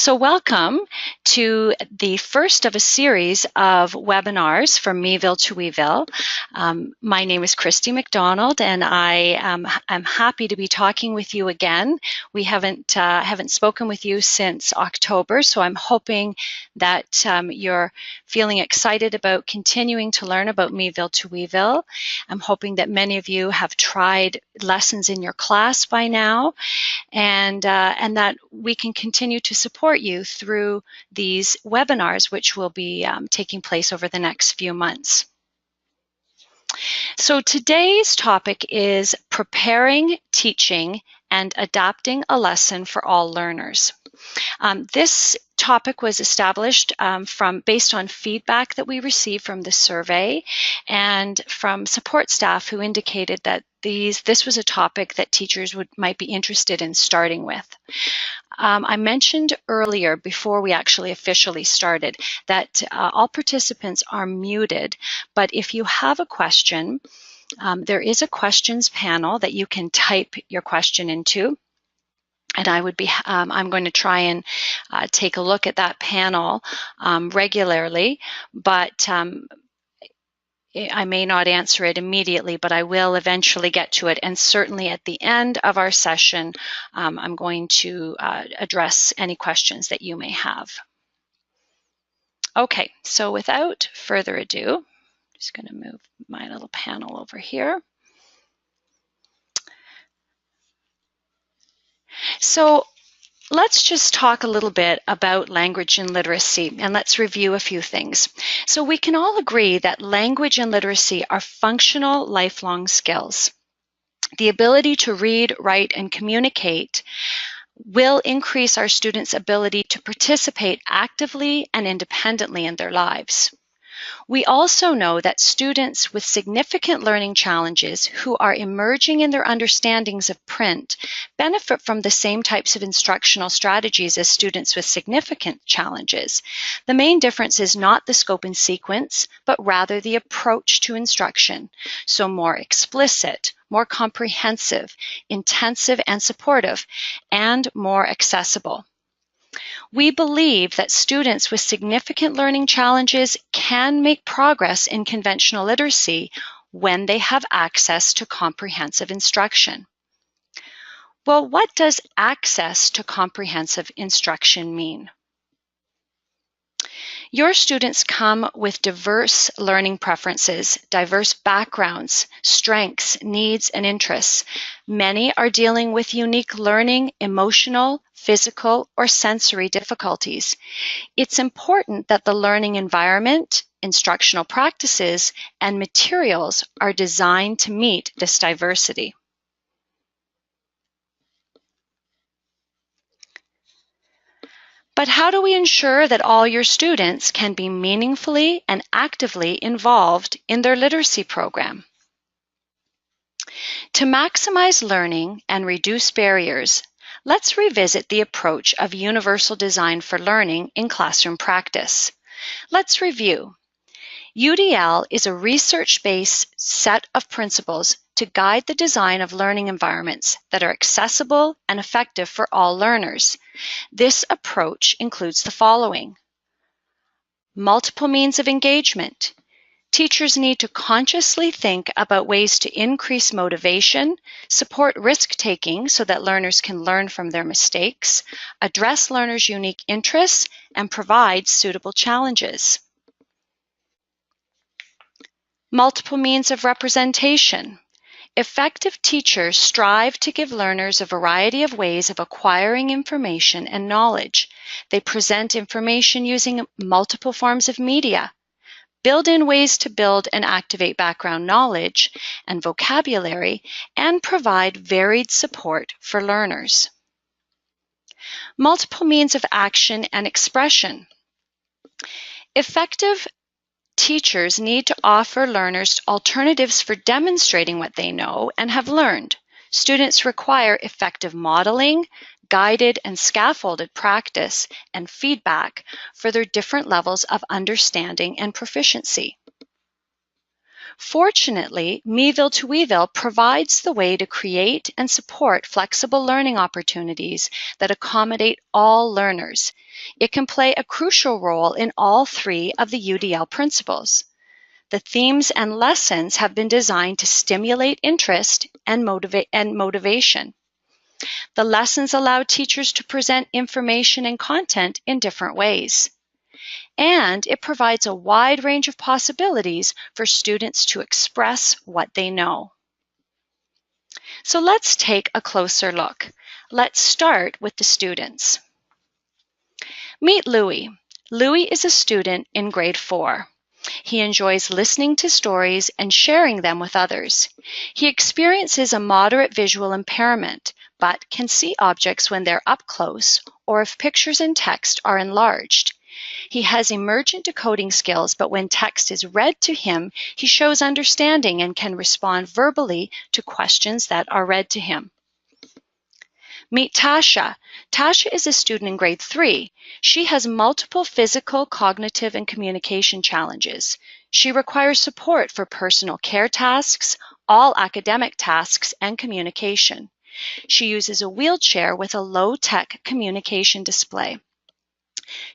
So welcome to the first of a series of webinars from Meville to Weville. My name is Christy McDonald, and I'm happy to be talking with you again. We haven't spoken with you since October, so I'm hoping that you're feeling excited about continuing to learn about Meville to Weville. I'm hoping that many of you have tried lessons in your class by now, and that we can continue to support you through these webinars, which will be taking place over the next few months. So today's topic is preparing, teaching, and adapting a lesson for all learners. This topic was established based on feedback that we received from the survey and from support staff who indicated that this was a topic that teachers might be interested in starting with. I mentioned earlier, before we actually officially started, that all participants are muted, but if you have a question, there is a questions panel that you can type your question into. And I'm going to try and take a look at that panel regularly, but I may not answer it immediately, but I will eventually get to it. And certainly at the end of our session, I'm going to address any questions that you may have. Okay, so without further ado, I'm just going to move my little panel over here. So let's just talk a little bit about language and literacy, and let's review a few things. So we can all agree that language and literacy are functional, lifelong skills. The ability to read, write, and communicate will increase our students' ability to participate actively and independently in their lives. We also know that students with significant learning challenges who are emerging in their understandings of print benefit from the same types of instructional strategies as students with significant challenges. The main difference is not the scope and sequence, but rather the approach to instruction. So more explicit, more comprehensive, intensive and supportive, and more accessible. We believe that students with significant learning challenges can make progress in conventional literacy when they have access to comprehensive instruction. Well, what does access to comprehensive instruction mean? Your students come with diverse learning preferences, diverse backgrounds, strengths, needs, and interests. Many are dealing with unique learning, emotional, physical, or sensory difficulties. It's important that the learning environment, instructional practices, and materials are designed to meet this diversity. But how do we ensure that all your students can be meaningfully and actively involved in their literacy program? To maximize learning and reduce barriers, let's revisit the approach of universal design for learning in classroom practice. Let's review. UDL is a research-based set of principles to guide the design of learning environments that are accessible and effective for all learners. This approach includes the following: multiple means of engagement. Teachers need to consciously think about ways to increase motivation, support risk-taking so that learners can learn from their mistakes, address learners' unique interests, and provide suitable challenges. Multiple means of representation. Effective teachers strive to give learners a variety of ways of acquiring information and knowledge. They present information using multiple forms of media, build in ways to build and activate background knowledge and vocabulary, and provide varied support for learners. Multiple means of action and expression. Effective teachers need to offer learners alternatives for demonstrating what they know and have learned. Students require effective modeling, guided and scaffolded practice, and feedback for their different levels of understanding and proficiency. Fortunately, Meville to Weville provides the way to create and support flexible learning opportunities that accommodate all learners. It can play a crucial role in all three of the UDL principles. The themes and lessons have been designed to stimulate interest and motivation. The lessons allow teachers to present information and content in different ways. And it provides a wide range of possibilities for students to express what they know. So let's take a closer look. Let's start with the students. Meet Louis. Louis is a student in grade 4. He enjoys listening to stories and sharing them with others. He experiences a moderate visual impairment, but can see objects when they're up close or if pictures and text are enlarged. He has emergent decoding skills, but when text is read to him, he shows understanding and can respond verbally to questions that are read to him. Meet Tasha. Tasha is a student in grade 3. She has multiple physical, cognitive, and communication challenges. She requires support for personal care tasks, all academic tasks, and communication. She uses a wheelchair with a low-tech communication display.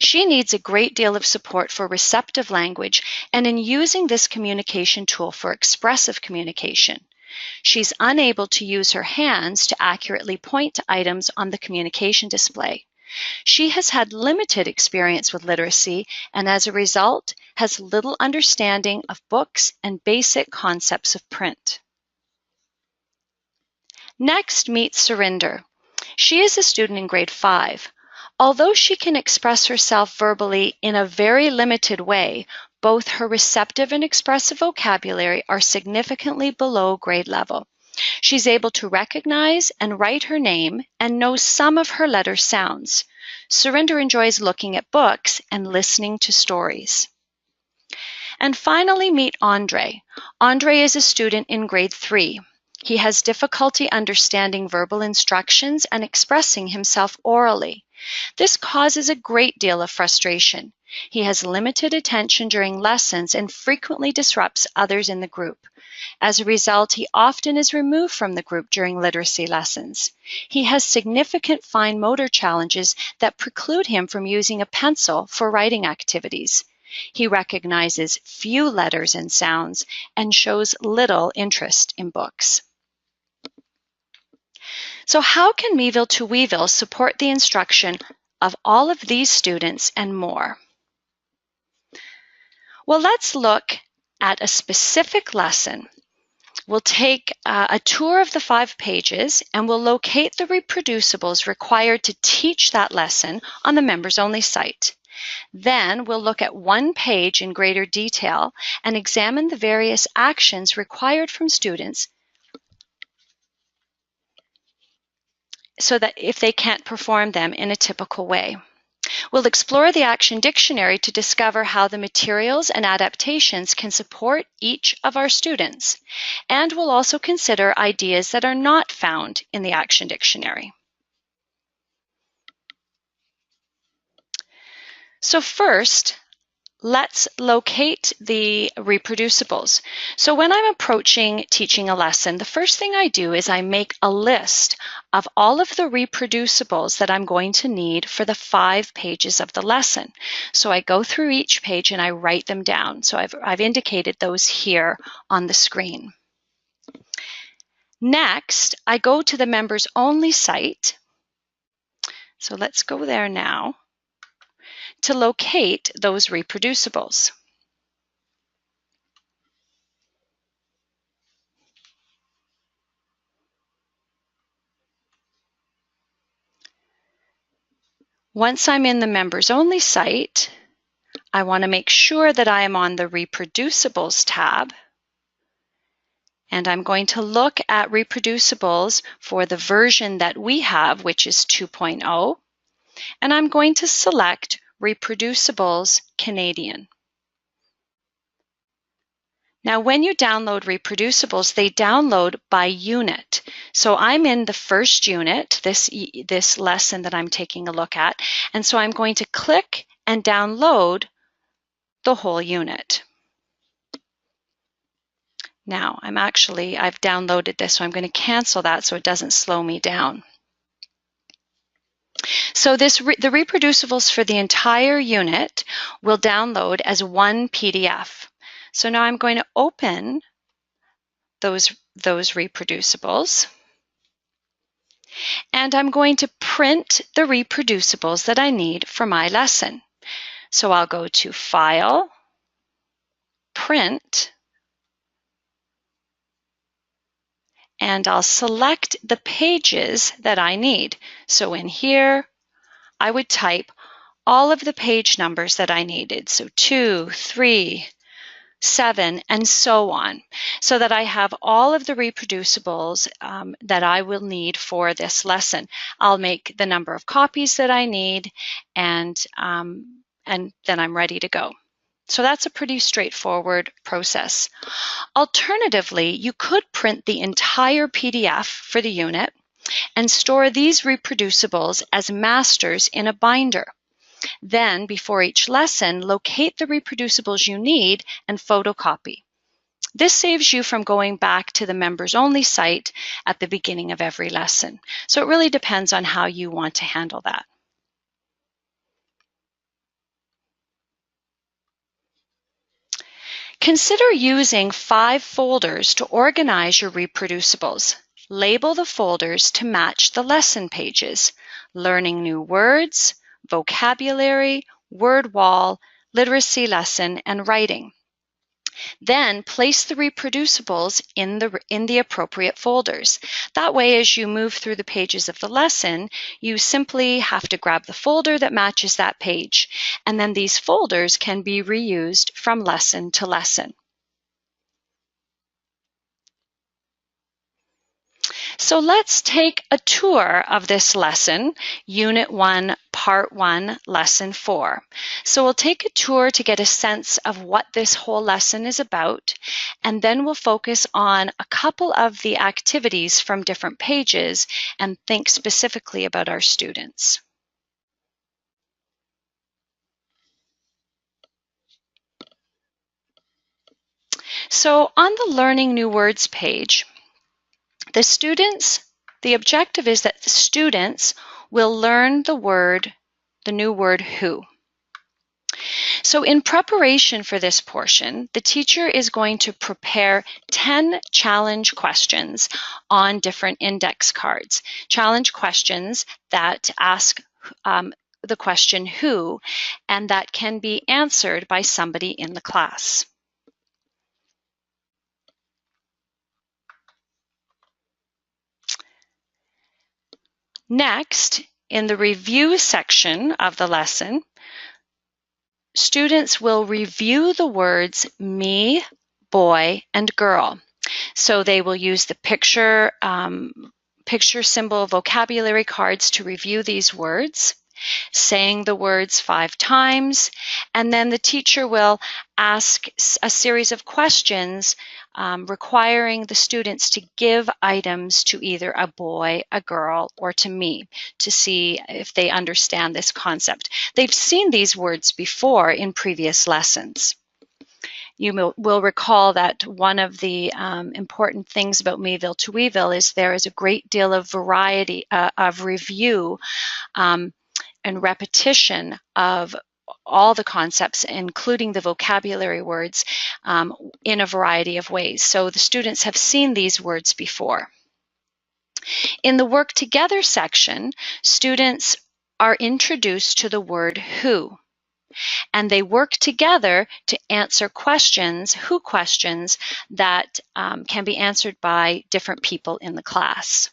She needs a great deal of support for receptive language and in using this communication tool for expressive communication. She's unable to use her hands to accurately point to items on the communication display. She has had limited experience with literacy and as a result has little understanding of books and basic concepts of print. Next, meet Surinder. She is a student in grade 5. Although she can express herself verbally in a very limited way, both her receptive and expressive vocabulary are significantly below grade level. She's able to recognize and write her name and knows some of her letter sounds. Surinder enjoys looking at books and listening to stories. And finally, meet Andre. Andre is a student in grade 3. He has difficulty understanding verbal instructions and expressing himself orally. This causes a great deal of frustration. He has limited attention during lessons and frequently disrupts others in the group. As a result, he often is removed from the group during literacy lessons. He has significant fine motor challenges that preclude him from using a pencil for writing activities. He recognizes few letters and sounds and shows little interest in books. So how can Meville to Weville support the instruction of all of these students and more? Well, let's look at a specific lesson. We'll take a tour of the 5 pages and we'll locate the reproducibles required to teach that lesson on the members-only site. Then we'll look at one page in greater detail and examine the various actions required from students so that if they can't perform them in a typical way. We'll explore the action dictionary to discover how the materials and adaptations can support each of our students. And we'll also consider ideas that are not found in the action dictionary. So first, let's locate the reproducibles. So when I'm approaching teaching a lesson, the first thing I do is I make a list of all of the reproducibles that I'm going to need for the 5 pages of the lesson. So I go through each page and I write them down. So I've indicated those here on the screen. Next, I go to the members only site. So let's go there now to locate those reproducibles. Once I'm in the members only site, I want to make sure that I am on the reproducibles tab. And I'm going to look at reproducibles for the version that we have, which is 2.0. And I'm going to select Reproducibles Canadian. Now, when you download reproducibles, they download by unit. So I'm in the first unit, this lesson that I'm taking a look at. And so I'm going to click and download the whole unit. Now, I've downloaded this, so I'm going to cancel that so it doesn't slow me down. So the reproducibles for the entire unit will download as one PDF. So now I'm going to open those reproducibles, and I'm going to print the reproducibles that I need for my lesson. So I'll go to File, Print, and I'll select the pages that I need. So in here, I would type all of the page numbers that I needed. So 2, 3, 7, and so on, so that I have all of the reproducibles that I will need for this lesson. I'll make the number of copies that I need, and then I'm ready to go. So that's a pretty straightforward process. Alternatively, you could print the entire PDF for the unit and store these reproducibles as masters in a binder. Then, before each lesson, locate the reproducibles you need and photocopy. This saves you from going back to the members-only site at the beginning of every lesson. So it really depends on how you want to handle that. Consider using 5 folders to organize your reproducibles. Label the folders to match the lesson pages: learning new words, vocabulary, word wall, literacy lesson, and writing. Then place the reproducibles in the appropriate folders. That way, as you move through the pages of the lesson, you simply have to grab the folder that matches that page, and then these folders can be reused from lesson to lesson. So let's take a tour of this lesson, Unit 1, Part 1, Lesson 4. So we'll take a tour to get a sense of what this whole lesson is about, and then we'll focus on a couple of the activities from different pages and think specifically about our students. So on the Learning New Words page, the objective is that the students will learn the new word who. So in preparation for this portion, the teacher is going to prepare 10 challenge questions on different index cards. Challenge questions that ask the question who, and that can be answered by somebody in the class. Next, in the review section of the lesson, students will review the words me, boy, and girl. So they will use the picture symbol vocabulary cards to review these words, saying the words 5 times, and then the teacher will ask a series of questions requiring the students to give items to either a boy, a girl, or to me to see if they understand this concept. They've seen these words before in previous lessons. You will recall that one of the important things about Meville to Weville is there is a great deal of variety of review and repetition of all the concepts, including the vocabulary words, in a variety of ways. So the students have seen these words before. In the Work Together section, students are introduced to the word who, and they work together to answer questions, who questions, that can be answered by different people in the class.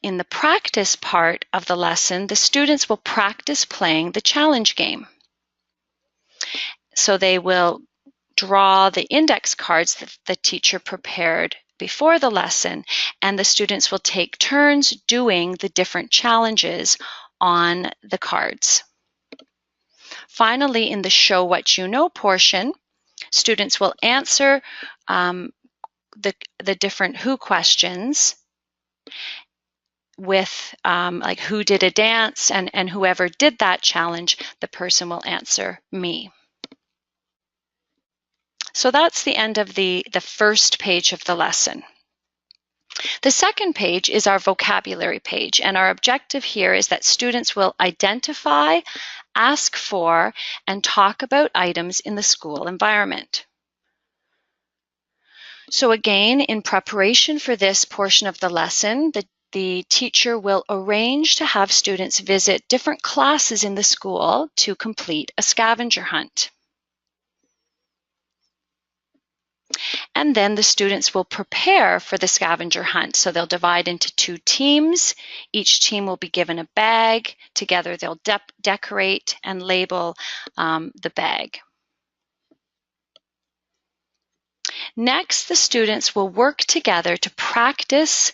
In the practice part of the lesson, the students will practice playing the challenge game. So they will draw the index cards that the teacher prepared before the lesson, and the students will take turns doing the different challenges on the cards. Finally, in the Show What You Know portion, students will answer the different who questions with like who did a dance, and whoever did that challenge, the person will answer me. So that's the end of the first page of the lesson. The second page is our vocabulary page, and our objective here is that students will identify, ask for, and talk about items in the school environment. So again, in preparation for this portion of the lesson, the teacher will arrange to have students visit different classes in the school to complete a scavenger hunt. And then the students will prepare for the scavenger hunt. So they'll divide into 2 teams. Each team will be given a bag. Together they'll decorate and label the bag. Next, the students will work together to practice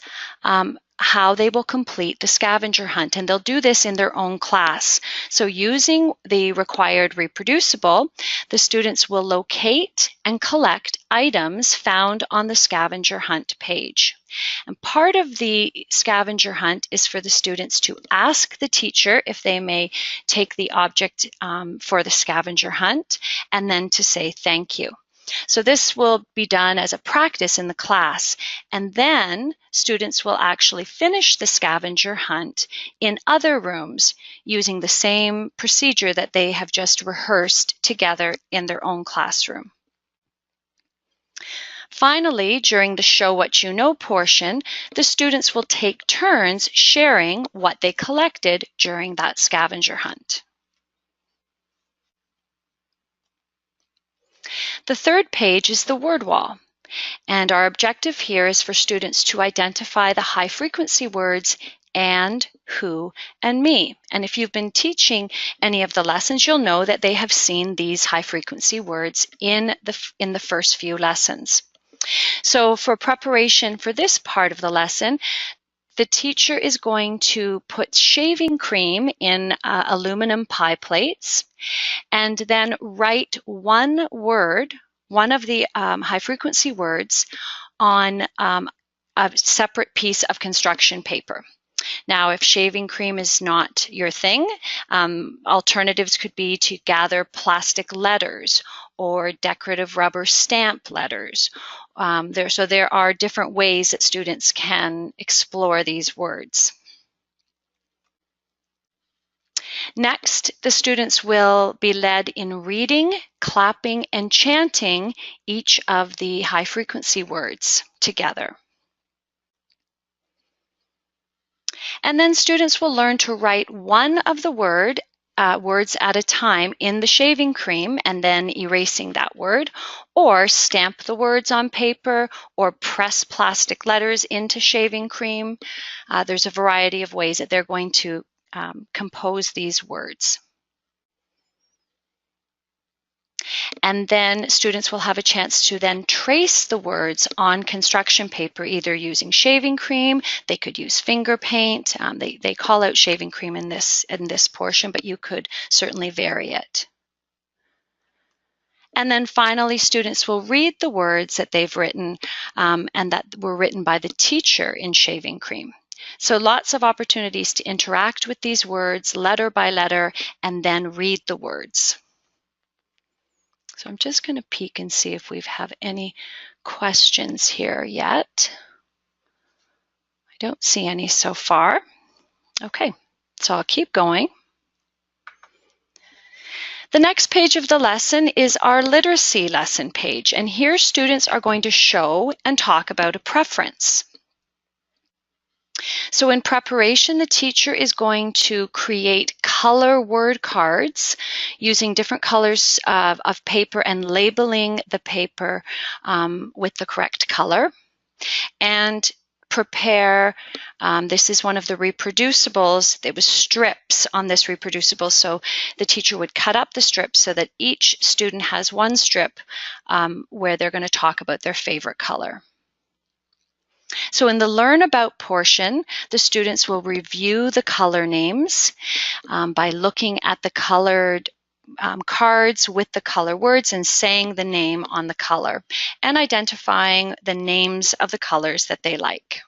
how they will complete the scavenger hunt, and they'll do this in their own class. So using the required reproducible, the students will locate and collect items found on the scavenger hunt page. And part of the scavenger hunt is for the students to ask the teacher if they may take the object for the scavenger hunt, and then to say thank you. So this will be done as a practice in the class, and then students will actually finish the scavenger hunt in other rooms using the same procedure that they have just rehearsed together in their own classroom. Finally, during the Show What You Know portion, the students will take turns sharing what they collected during that scavenger hunt. The third page is the word wall, and our objective here is for students to identify the high frequency words and, who, and me. And if you've been teaching any of the lessons, you'll know that they have seen these high frequency words in the first few lessons. So for preparation for this part of the lesson, the teacher is going to put shaving cream in aluminum pie plates, and then write one word, one of the high frequency words, on a separate piece of construction paper. Now, if shaving cream is not your thing, alternatives could be to gather plastic letters or decorative rubber stamp letters. So there are different ways that students can explore these words. Next, the students will be led in reading, clapping, and chanting each of the high frequency words together. And then students will learn to write one of the words at a time in the shaving cream and then erasing that word, or stamp the words on paper, or press plastic letters into shaving cream. There's a variety of ways that they're going to compose these words. And then students will have a chance to then trace the words on construction paper, either using shaving cream. They could use finger paint. They call out shaving cream in this portion, but you could certainly vary it. And then finally, students will read the words that they've written and that were written by the teacher in shaving cream. So lots of opportunities to interact with these words letter by letter and then read the words. So I'm just going to peek and see if we have any questions here yet. I don't see any so far. Okay, so I'll keep going. The next page of the lesson is our literacy lesson page, and here students are going to show and talk about a preference. So in preparation, the teacher is going to create color word cards using different colors of paper and labeling the paper with the correct color. And prepare, this is one of the reproducibles. There was strips on this reproducible, so the teacher would cut up the strips so that each student has one strip where they're going to talk about their favorite color. So in the Learn About portion, the students will review the color names by looking at the colored cards with the color words and saying the name on the color and identifying the names of the colors that they like.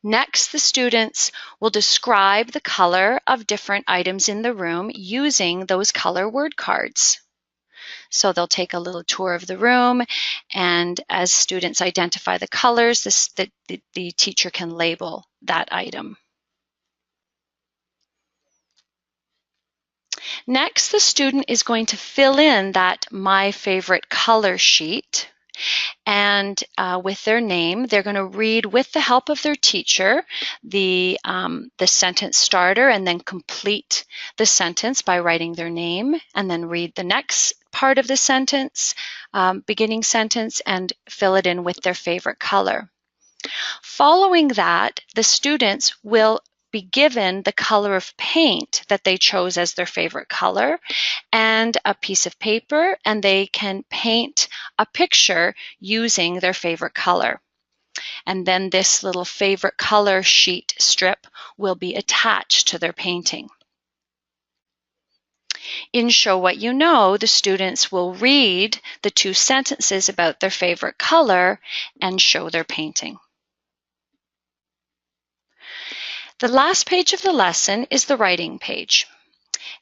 Next, the students will describe the color of different items in the room using those color word cards. So they'll take a little tour of the room, and as students identify the colors, the teacher can label that item. Next, the student is going to fill in that My Favorite Color sheet. And with their name, they're going to read with the help of their teacher the sentence starter, and then complete the sentence by writing their name, and then read the next part of the sentence, beginning sentence, and fill it in with their favorite color. Following that, the students will be given the color of paint that they chose as their favorite color and a piece of paper, and they can paint a picture using their favorite color. And then this little favorite color sheet strip will be attached to their painting. In Show What You Know, the students will read the 2 sentences about their favorite color and show their painting. The last page of the lesson is the writing page.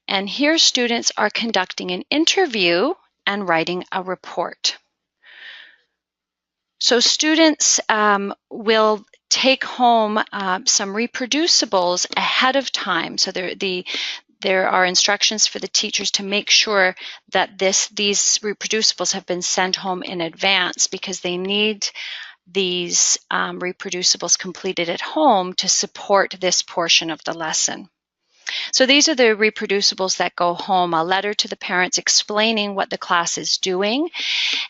And here students are conducting an interview and writing a report. So students will take home some reproducibles ahead of time. So there are instructions for the teachers to make sure that these reproducibles have been sent home in advance, because they need these reproducibles completed at home to support this portion of the lesson. So these are the reproducibles that go home: a letter to the parents explaining what the class is doing,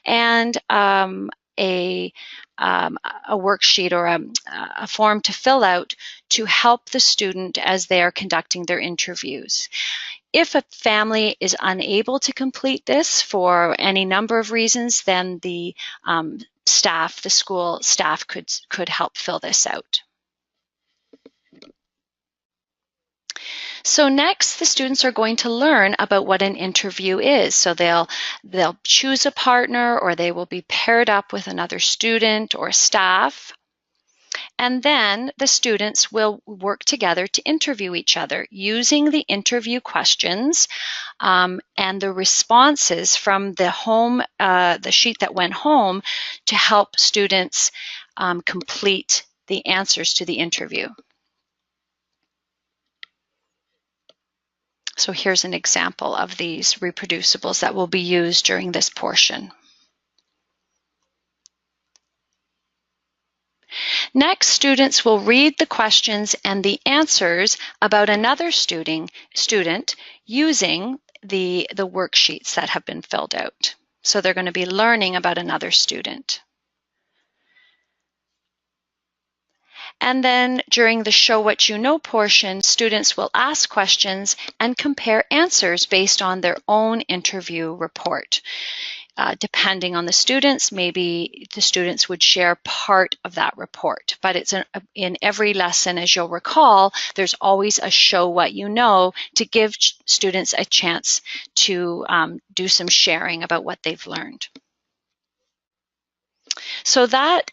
and a worksheet or a form to fill out to help the student as they are conducting their interviews. If a family is unable to complete this for any number of reasons, then the school staff could help fill this out. So next, the students are going to learn about what an interview is. So they'll choose a partner, or they will be paired up with another student or staff. And then the students will work together to interview each other using the interview questions and the responses from the sheet that went home to help students complete the answers to the interview. So here's an example of these reproducibles that will be used during this portion. Next, students will read the questions and the answers about another student using the worksheets that have been filled out. So they're going to be learning about another student. And then during the Show What You Know portion, students will ask questions and compare answers based on their own interview report. Depending on the students, maybe the students would share part of that report. But it's in every lesson, as you'll recall, there's always a Show What You Know to give students a chance to do some sharing about what they've learned. So that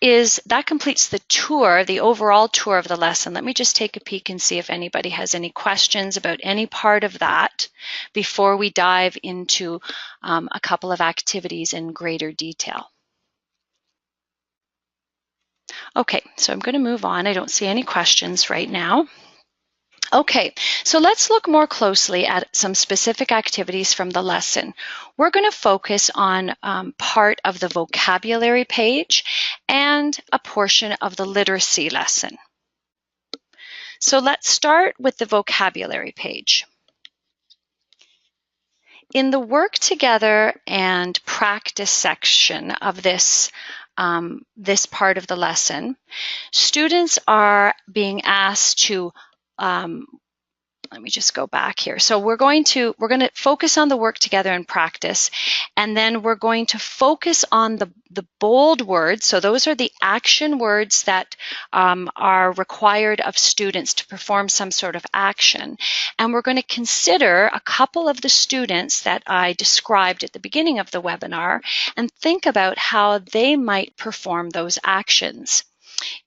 completes the tour, the overall tour of the lesson. Let me just take a peek and see if anybody has any questions about any part of that before we dive into a couple of activities in greater detail. Okay, so I'm going to move on. I don't see any questions right now. Okay, so let's look more closely at some specific activities from the lesson. We're going to focus on part of the vocabulary page and a portion of the literacy lesson. So let's start with the vocabulary page. In the work together and practice section of this part of the lesson, students are being asked to let me just go back here. So we're going to focus on the work together and practice, and then we're going to focus on the bold words. So those are the action words that are required of students to perform some sort of action. And we're going to consider a couple of the students that I described at the beginning of the webinar and think about how they might perform those actions.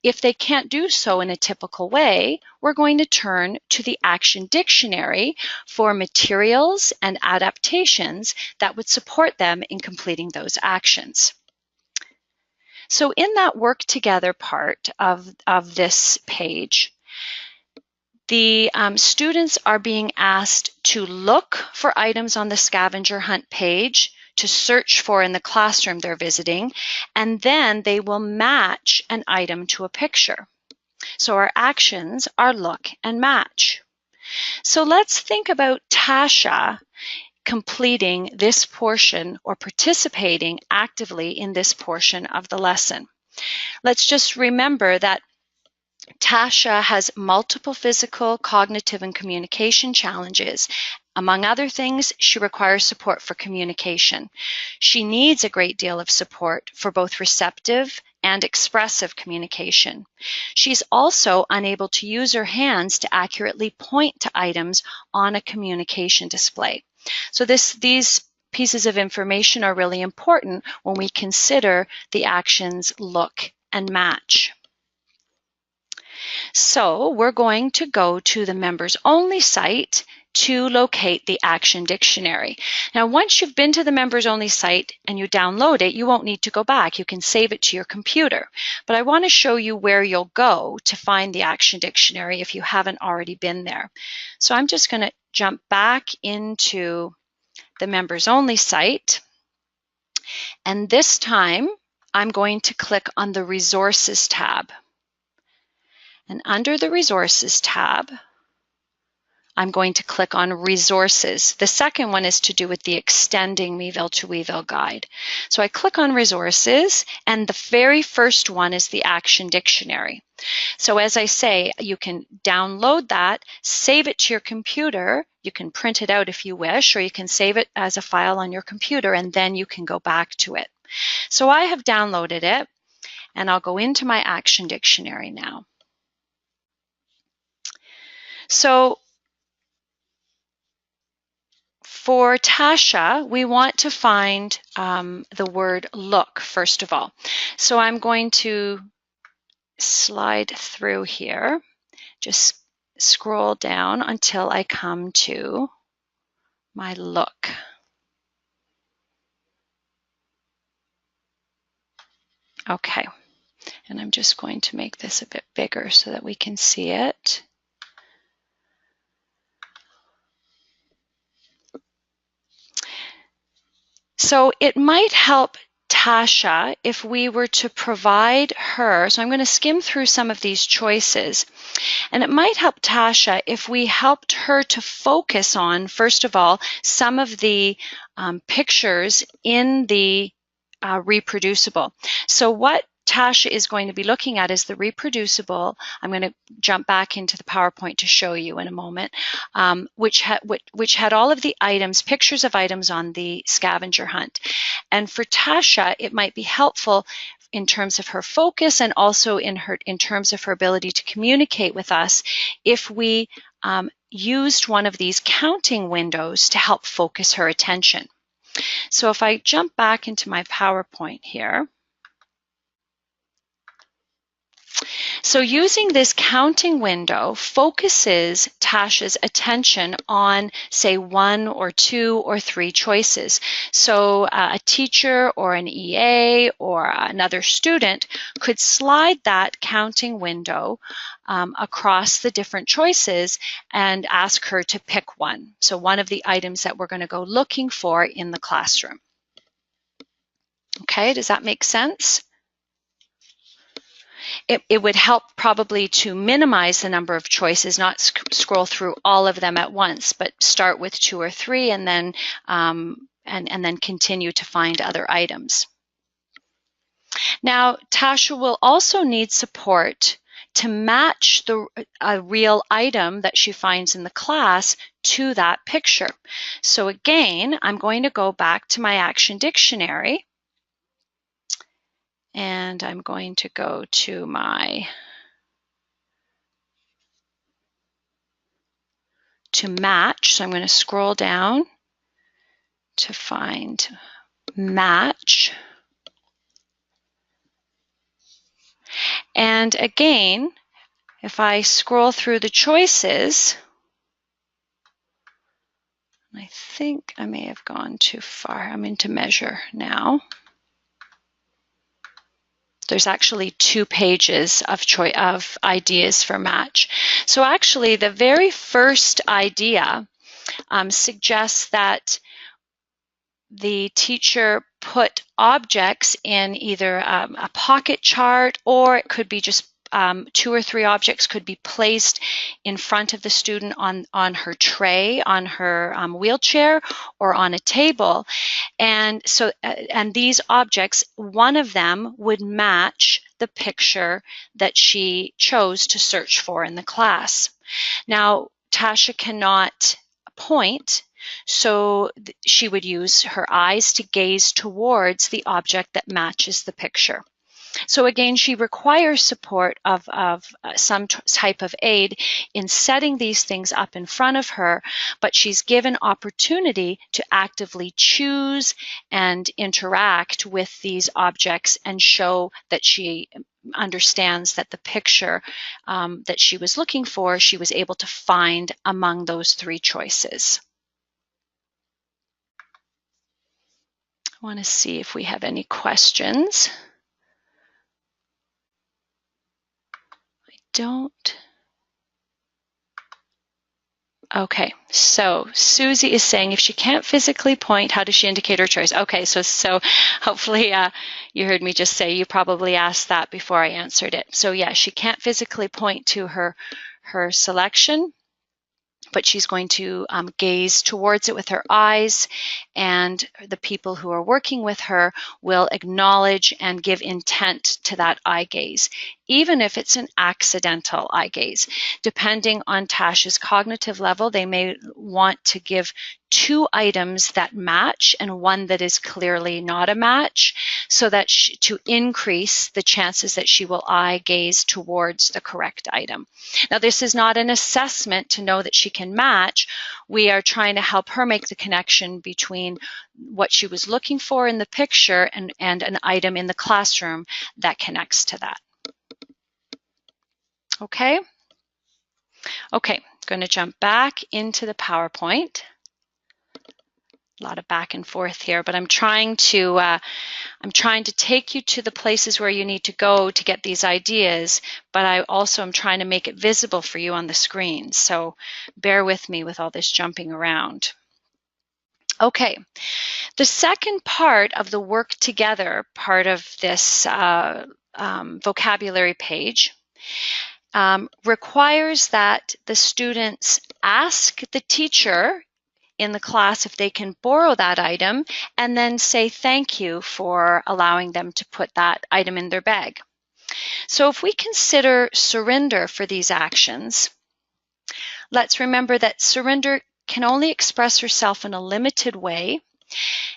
If they can't do so in a typical way, we're going to turn to the action dictionary for materials and adaptations that would support them in completing those actions. So in that work together part of this page, the students are being asked to look for items on the scavenger hunt page, to search for in the classroom they're visiting, and then they will match an item to a picture. So our actions are look and match. So let's think about Tasha completing this portion or participating actively in this portion of the lesson. Let's just remember that Tasha has multiple physical, cognitive, and communication challenges. Among other things, she requires support for communication. She needs a great deal of support for both receptive and expressive communication. She's also unable to use her hands to accurately point to items on a communication display. So these pieces of information are really important when we consider the actions look and match. So we're going to go to the members only site to locate the action dictionary. Now, once you've been to the members only site and you download it, you won't need to go back. You can save it to your computer. But I want to show you where you'll go to find the action dictionary if you haven't already been there. So I'm just going to jump back into the members only site. And this time, I'm going to click on the resources tab. And under the Resources tab, I'm going to click on Resources. The second one is to do with the Extending Meville to Weville guide. So I click on Resources, and the very first one is the Action Dictionary. So as I say, you can download that, save it to your computer. You can print it out if you wish, or you can save it as a file on your computer, and then you can go back to it. So I have downloaded it, and I'll go into my Action Dictionary now. So for Tasha, we want to find the word look, first of all. So I'm going to slide through here, just scroll down until I come to my look. Okay, and I'm just going to make this a bit bigger so that we can see it. So it might help Tasha if we were to provide her, so I'm going to skim through some of these choices, and it might help Tasha if we helped her to focus on, first of all, some of the pictures in the reproducible. So what Tasha is going to be looking at is the reproducible. I'm going to jump back into the PowerPoint to show you in a moment, which had all of the items, pictures of items on the scavenger hunt. And for Tasha, it might be helpful in terms of her focus and also in terms of her ability to communicate with us if we used one of these counting windows to help focus her attention. So if I jump back into my PowerPoint here, so using this counting window focuses Tasha's attention on, say, 1 or 2 or 3 choices. So a teacher or an EA or another student could slide that counting window across the different choices and ask her to pick one. So one of the items that we're going to go looking for in the classroom. Okay, does that make sense? It would help probably to minimize the number of choices, not scroll through all of them at once, but start with 2 or 3 and then and then continue to find other items. Now, Tasha will also need support to match a real item that she finds in the class to that picture. So again, I'm going to go back to my Action Dictionary. And I'm going to go to match. So I'm going to scroll down to find match. And again, if I scroll through the choices, I think I may have gone too far. I'm into measure now. There's actually 2 pages of ideas for match. So actually, the very first idea suggests that the teacher put objects in either a pocket chart, or it could be just 2 or 3 objects could be placed in front of the student on her tray, on her wheelchair, or on a table. And so, and these objects, one of them would match the picture that she chose to search for in the class. Now, Tasha cannot point, so she would use her eyes to gaze towards the object that matches the picture. So again, she requires support of some type of aid in setting these things up in front of her, but she's given opportunity to actively choose and interact with these objects and show that she understands that the picture that she was looking for, she was able to find among those 3 choices. I want to see if we have any questions. I don't. Okay, so Susie is saying if she can't physically point, how does she indicate her choice? Okay, so hopefully you heard me just say you probably asked that before I answered it. So yeah, she can't physically point to her selection, but she's going to gaze towards it with her eyes, and the people who are working with her will acknowledge and give intent to that eye gaze, even if it's an accidental eye gaze. Depending on Tasha's cognitive level, they may want to give 2 items that match and 1 that is clearly not a match, so that to increase the chances that she will eye gaze towards the correct item. Now, this is not an assessment to know that she can match. We are trying to help her make the connection between what she was looking for in the picture and an item in the classroom that connects to that. Okay? Okay, I'm going to jump back into the PowerPoint. A lot of back and forth here, but I'm trying to take you to the places where you need to go to get these ideas, but I also am trying to make it visible for you on the screen. So bear with me with all this jumping around. Okay, the second part of the work together part of this vocabulary page requires that the students ask the teacher in the class if they can borrow that item, and then say thank you for allowing them to put that item in their bag. So if we consider Surinder for these actions, let's remember that Surinder can only express herself in a limited way.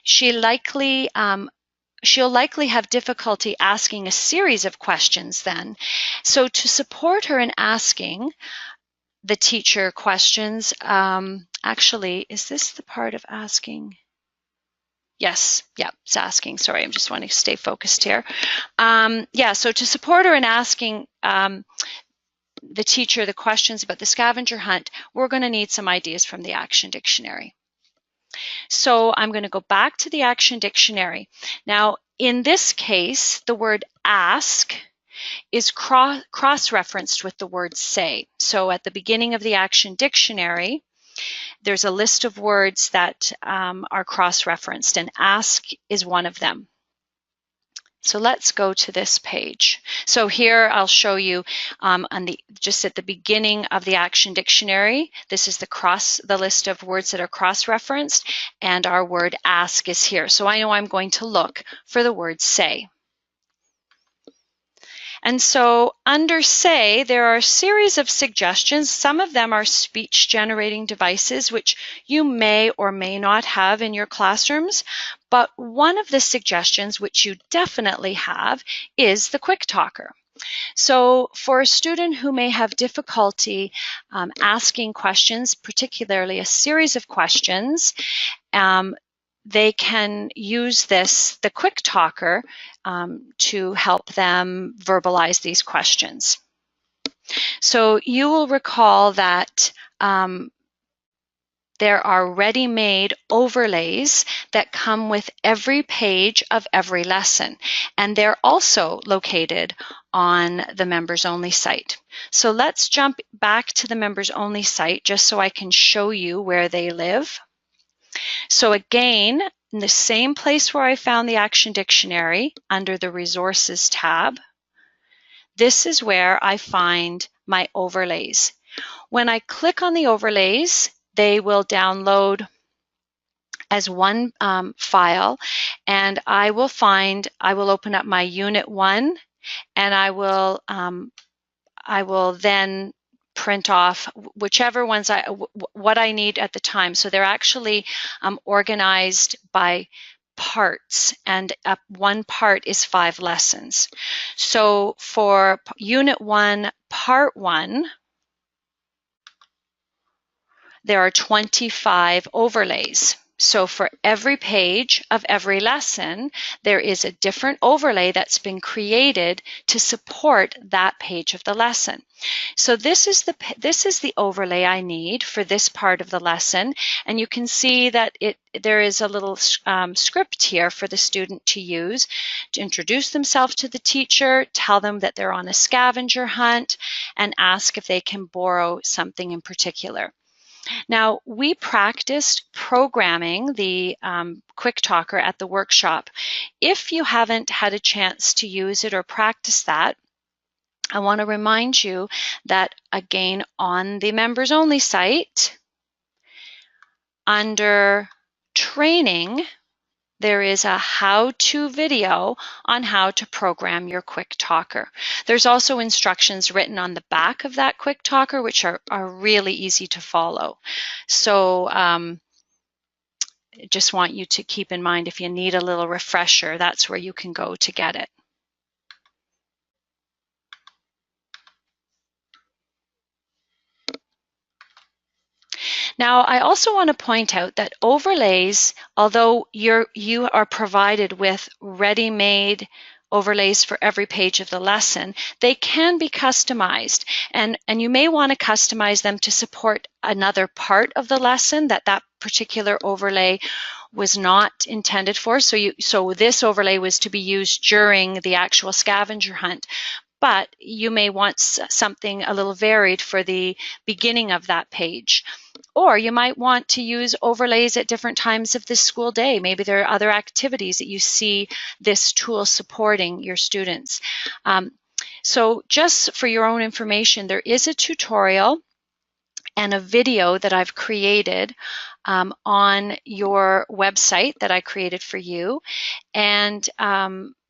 She'll likely have difficulty asking a series of questions then. So to support her in asking the teacher questions, actually, is this the part of asking? Yes, yeah, it's asking. Sorry, I'm just wanting to stay focused here. Yeah, so to support her in asking the teacher the questions about the scavenger hunt, we're going to need some ideas from the Action Dictionary. So I'm going to go back to the Action Dictionary. Now, in this case, the word ask is cross-referenced with the word say. So at the beginning of the Action Dictionary, there's a list of words that are cross-referenced, and ask is one of them. So let's go to this page. So here I'll show you just at the beginning of the Action Dictionary, this is the list of words that are cross-referenced, and our word ask is here. So I know I'm going to look for the word say. And so under say, there are a series of suggestions. Some of them are speech generating devices, which you may or may not have in your classrooms. But one of the suggestions, which you definitely have, is the quick talker. So for a student who may have difficulty asking questions, particularly a series of questions, they can use the quick talker, to help them verbalize these questions. So you will recall that there are ready-made overlays that come with every page of every lesson, and they're also located on the members only site. So let's jump back to the members only site just so I can show you where they live. So again, in the same place where I found the Action Dictionary, under the Resources tab, this is where I find my overlays. When I click on the overlays, they will download as one file, and I will open up my Unit 1, and I will then print off whichever ones what I need at the time. So they're actually organized by parts, and one part is 5 lessons. So for Unit 1, Part 1, there are 25 overlays. So for every page of every lesson, there is a different overlay that's been created to support that page of the lesson. So this is the overlay I need for this part of the lesson, and you can see that there is a little script here for the student to use to introduce themselves to the teacher, tell them that they're on a scavenger hunt, and ask if they can borrow something in particular. Now, we practiced programming the Quick Talker at the workshop. If you haven't had a chance to use it or practice that, I want to remind you that, again, on the members only site, under training, there is a how-to video on how to program your Quick Talker. There's also instructions written on the back of that Quick Talker, which are really easy to follow. So just want you to keep in mind, if you need a little refresher, that's where you can go to get it. Now, I also want to point out that overlays, although you are provided with ready-made overlays for every page of the lesson, they can be customized, and you may want to customize them to support another part of the lesson that particular overlay was not intended for. So this overlay was to be used during the actual scavenger hunt, but you may want something a little varied for the beginning of that page. Or you might want to use overlays at different times of the school day. Maybe there are other activities that you see this tool supporting your students. So just for your own information, there is a tutorial and a video that I've created on your website that I created for you, and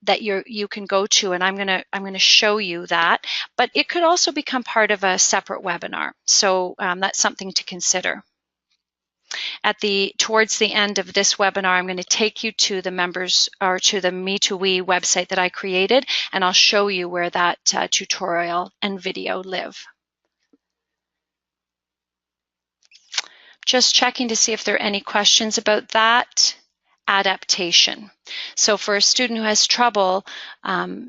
that you can go to, and I'm gonna show you that. But it could also become part of a separate webinar, so that's something to consider. Towards the end of this webinar, I'm going to take you to the members, or to the Me2We website that I created, and I'll show you where that tutorial and video live. Just checking to see if there are any questions about that. Adaptation. So for a student who has trouble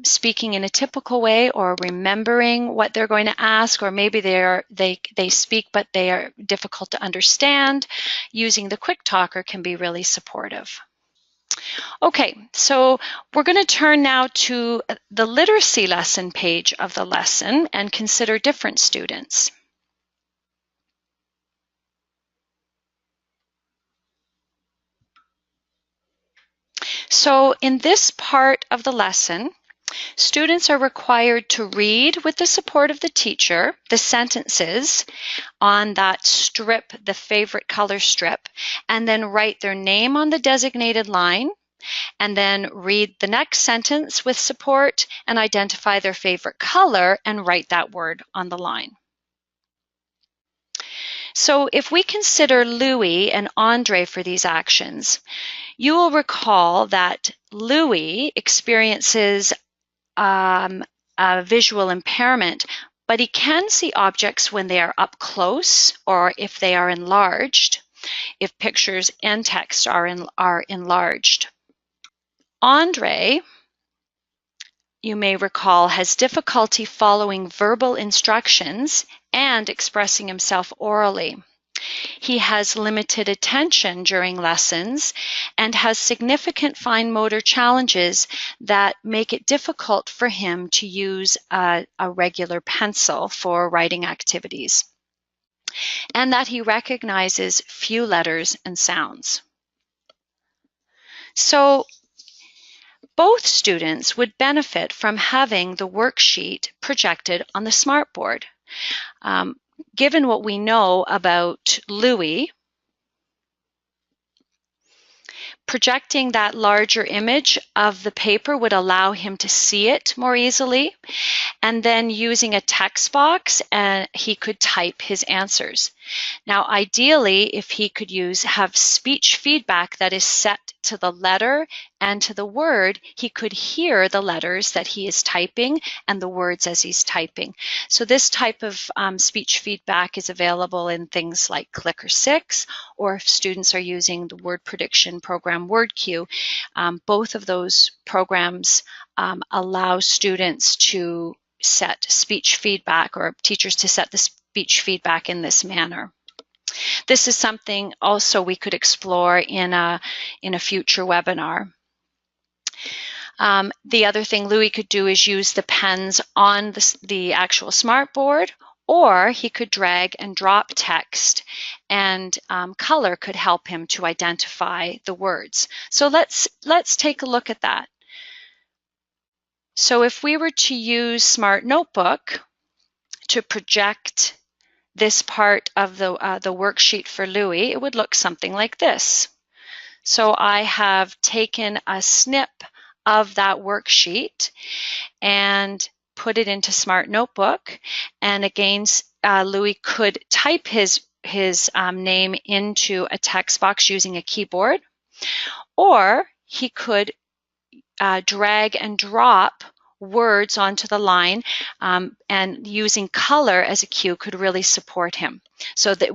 speaking in a typical way, or remembering what they're going to ask, or maybe they speak but they are difficult to understand, using the Quick Talker can be really supportive. Okay, so we're going to turn now to the literacy lesson page of the lesson and consider different students. So in this part of the lesson, students are required to read, with the support of the teacher, the sentences on that strip, the favorite color strip, and then write their name on the designated line, and then read the next sentence with support and identify their favorite color and write that word on the line. So if we consider Louis and Andre for these actions, you will recall that Louis experiences a visual impairment, but he can see objects when they are up close or if they are enlarged. if pictures and text are enlarged. Andre, you may recall, has difficulty following verbal instructions and expressing himself orally. He has limited attention during lessons and has significant fine motor challenges that make it difficult for him to use a regular pencil for writing activities, and that he recognizes few letters and sounds. So both students would benefit from having the worksheet projected on the smartboard. Given what we know about Louis, projecting that larger image of the paper would allow him to see it more easily, and then using a text box, he could type his answers. Now, ideally, if he could have speech feedback that is set to the letter and to the word, he could hear the letters that he is typing and the words as he's typing. So this type of speech feedback is available in things like Clicker 6, or if students are using the word prediction program WordCue, both of those programs allow students to set speech feedback, or teachers to set the speech feedback in this manner. This is something also we could explore in a future webinar. The other thing Louis could do is use the pens on the actual smartboard, or he could drag and drop text, and color could help him to identify the words. So let's take a look at that. So if we were to use Smart Notebook to project this part of the worksheet for Louis, it would look something like this. So I have taken a snip of that worksheet and put it into Smart Notebook. And again, Louis could type his name into a text box using a keyboard, or he could drag and drop words onto the line, and using color as a cue could really support him. So that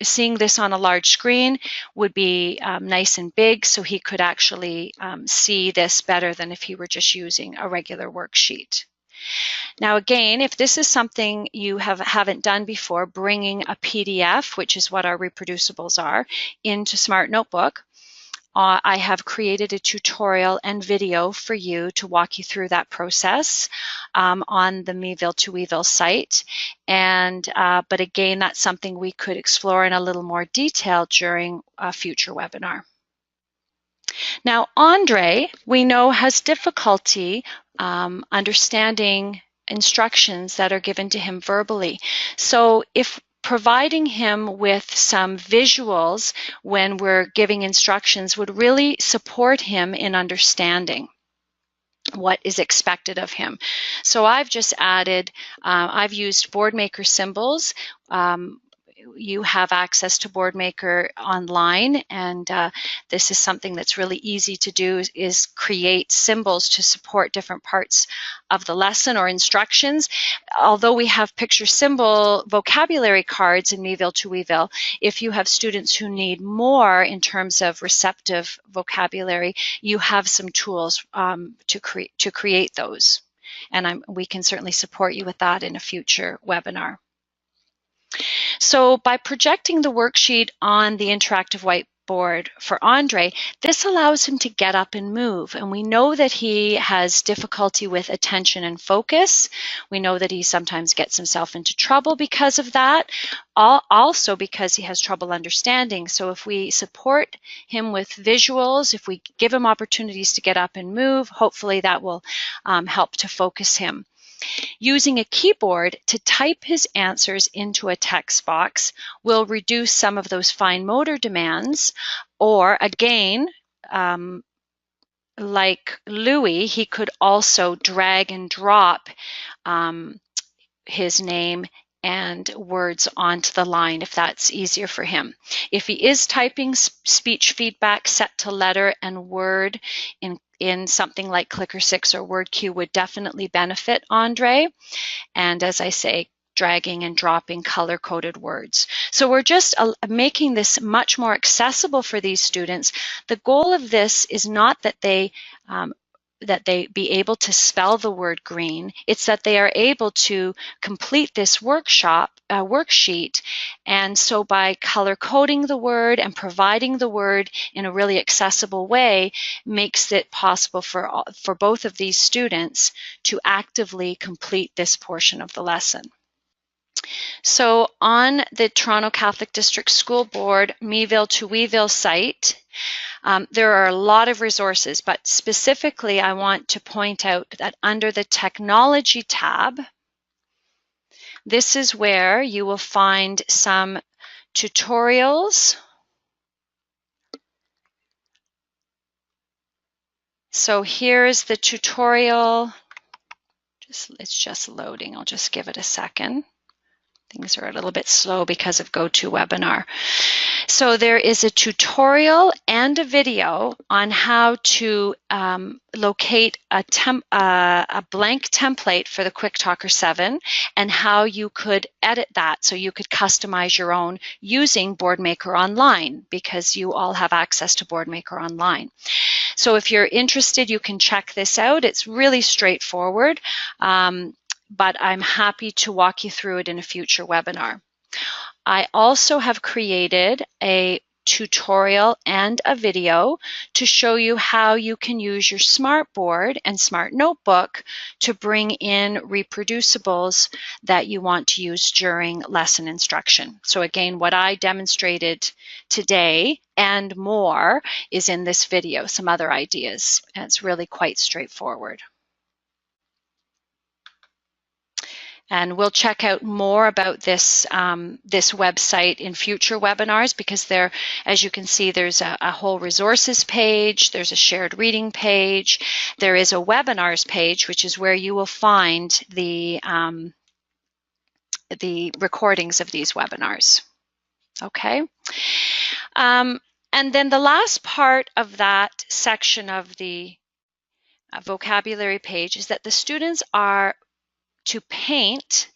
seeing this on a large screen would be nice and big, so he could actually see this better than if he were just using a regular worksheet. Now again, if this is something you haven't done before, bringing a PDF, which is what our reproducibles are, into Smart Notebook, I have created a tutorial and video for you to walk you through that process on the Meville to Weville site. But again, that's something we could explore in a little more detail during a future webinar. Now, Andre, we know, has difficulty understanding instructions that are given to him verbally. So if providing him with some visuals when we're giving instructions would really support him in understanding what is expected of him. So I've just added, I've used BoardMaker symbols. You have access to BoardMaker online, and this is something that's really easy to do, is create symbols to support different parts of the lesson or instructions. Although we have picture symbol vocabulary cards in Meville to Weville, if you have students who need more in terms of receptive vocabulary, you have some tools to create those. And we can certainly support you with that in a future webinar. So by projecting the worksheet on the interactive whiteboard for Andre, this allows him to get up and move. And we know that he has difficulty with attention and focus. We know that he sometimes gets himself into trouble because of that, also because he has trouble understanding. So if we support him with visuals, if we give him opportunities to get up and move, hopefully that will help to focus him. Using a keyboard to type his answers into a text box will reduce some of those fine motor demands, or again, like Louis, he could also drag and drop his name and words onto the line if that's easier for him. If he is typing, speech feedback set to letter and word in something like Clicker 6 or WordCue would definitely benefit Andre. And as I say, dragging and dropping color-coded words. So we're just making this much more accessible for these students. The goal of this is not that they be able to spell the word green. It's that they are able to complete this worksheet. And so by color coding the word and providing the word in a really accessible way makes it possible for both of these students to actively complete this portion of the lesson. So on the Toronto Catholic District School Board Meville to Weville site, there are a lot of resources, but specifically I want to point out that under the Technology tab, this is where you will find some tutorials. So here's the tutorial. It's just loading. I'll just give it a second. Things are a little bit slow because of GoToWebinar. So there is a tutorial and a video on how to locate a blank template for the QuickTalker 7 and how you could edit that so you could customize your own using BoardMaker Online, because you all have access to BoardMaker Online. So if you're interested, you can check this out. It's really straightforward. But I'm happy to walk you through it in a future webinar. I also have created a tutorial and a video to show you how you can use your smartboard and smart notebook to bring in reproducibles that you want to use during lesson instruction. So again, what I demonstrated today and more is in this video, some other ideas, and it's really quite straightforward. And we'll check out more about this, this website in future webinars, because there, as you can see, there's a whole resources page, there's a shared reading page, there is a webinars page, which is where you will find the recordings of these webinars. Okay. And then the last part of that section of the vocabulary page is that the students are to paint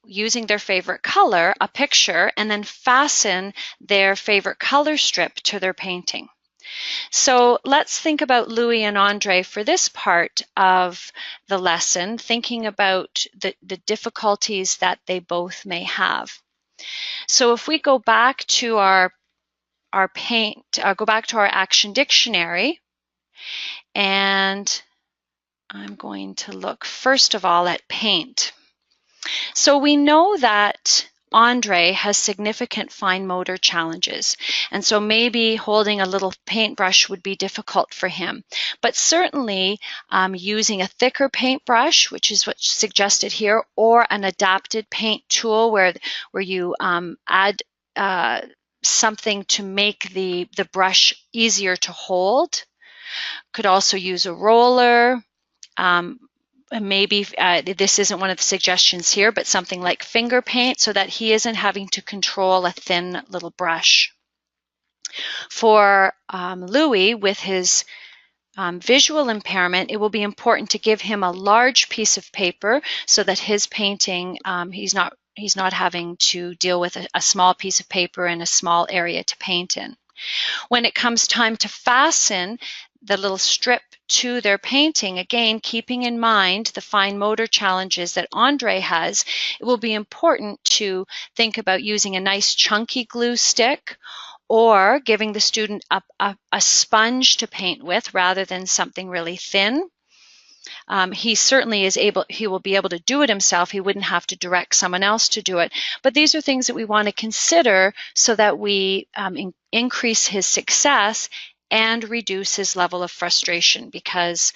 using their favorite color, a picture, and then fasten their favorite color strip to their painting. So let's think about Louis and Andre for this part of the lesson, thinking about the difficulties that they both may have. So if we go back to our go back to our action dictionary, and I'm going to look first of all at paint. So we know that Andre has significant fine motor challenges, and so maybe holding a little paintbrush would be difficult for him. But certainly using a thicker paintbrush, which is what's suggested here, or an adapted paint tool where you add something to make the brush easier to hold. Could also use a roller. Maybe this isn't one of the suggestions here, but something like finger paint so that he isn't having to control a thin little brush. For Louis, with his visual impairment, it will be important to give him a large piece of paper so that his painting, he's not having to deal with a small piece of paper and a small area to paint in. When it comes time to fasten the little strip to their painting, again, keeping in mind the fine motor challenges that Andre has, it will be important to think about using a nice chunky glue stick or giving the student a sponge to paint with rather than something really thin. He certainly he will be able to do it himself. He wouldn't have to direct someone else to do it. But these are things that we want to consider so that we increase his success and reduce his level of frustration, because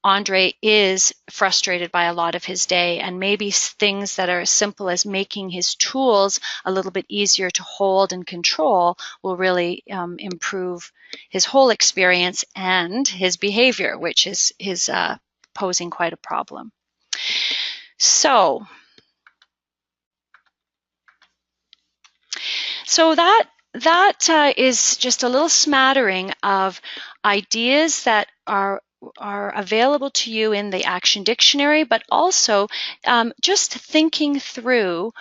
Andre is frustrated by a lot of his day, and maybe things that are as simple as making his tools a little bit easier to hold and control will really improve his whole experience and his behavior, which is posing quite a problem. So that is just a little smattering of ideas that are are available to you in the action dictionary, but also just thinking through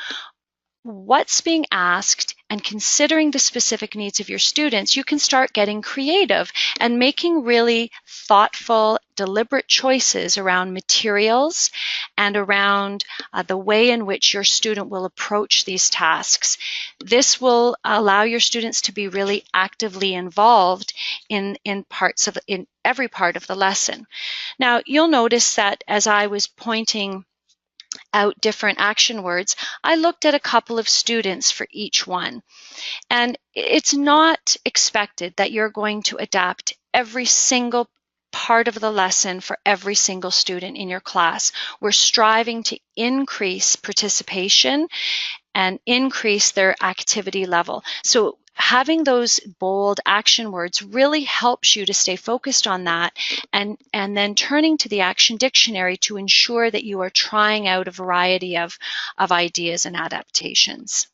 what's being asked and considering the specific needs of your students, you can start getting creative and making really thoughtful, deliberate choices around materials and around the way in which your student will approach these tasks. This will allow your students to be really actively involved in every part of the lesson. Now, you'll notice that as I was pointing out different action words, I looked at a couple of students for each one. And it's not expected that you're going to adapt every single part of the lesson for every single student in your class. We're striving to increase participation and increase their activity level. So having those bold action words really helps you to stay focused on that, and then turning to the action dictionary to ensure that you are trying out a variety of ideas and adaptations.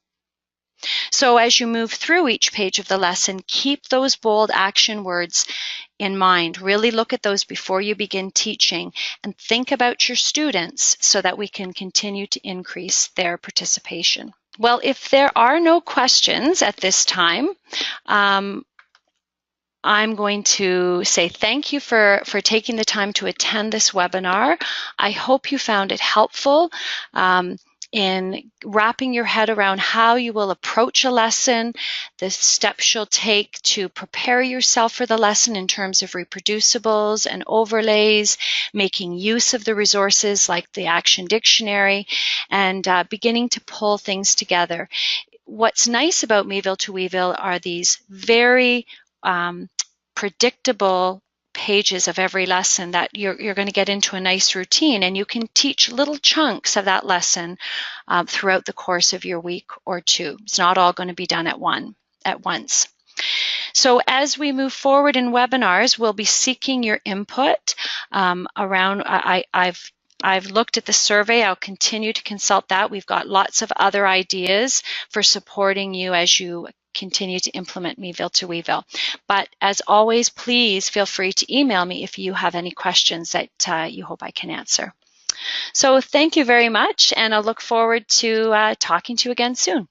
So as you move through each page of the lesson, keep those bold action words in mind. Really look at those before you begin teaching and think about your students so that we can continue to increase their participation. Well, if there are no questions at this time, I'm going to say thank you for taking the time to attend this webinar. I hope you found it helpful in wrapping your head around how you will approach a lesson, the steps you'll take to prepare yourself for the lesson in terms of reproducibles and overlays, making use of the resources like the Action Dictionary, and beginning to pull things together. What's nice about Meville to Weville are these very predictable pages of every lesson that you're going to get into a nice routine, and you can teach little chunks of that lesson throughout the course of your week or two. It's not all going to be done at once. So as we move forward in webinars, we'll be seeking your input around. I've looked at the survey. I'll continue to consult that. We've got lots of other ideas for supporting you as you continue to implement Meville to Weville. But as always, please feel free to email me if you have any questions that you hope I can answer. So thank you very much, and I'll look forward to talking to you again soon.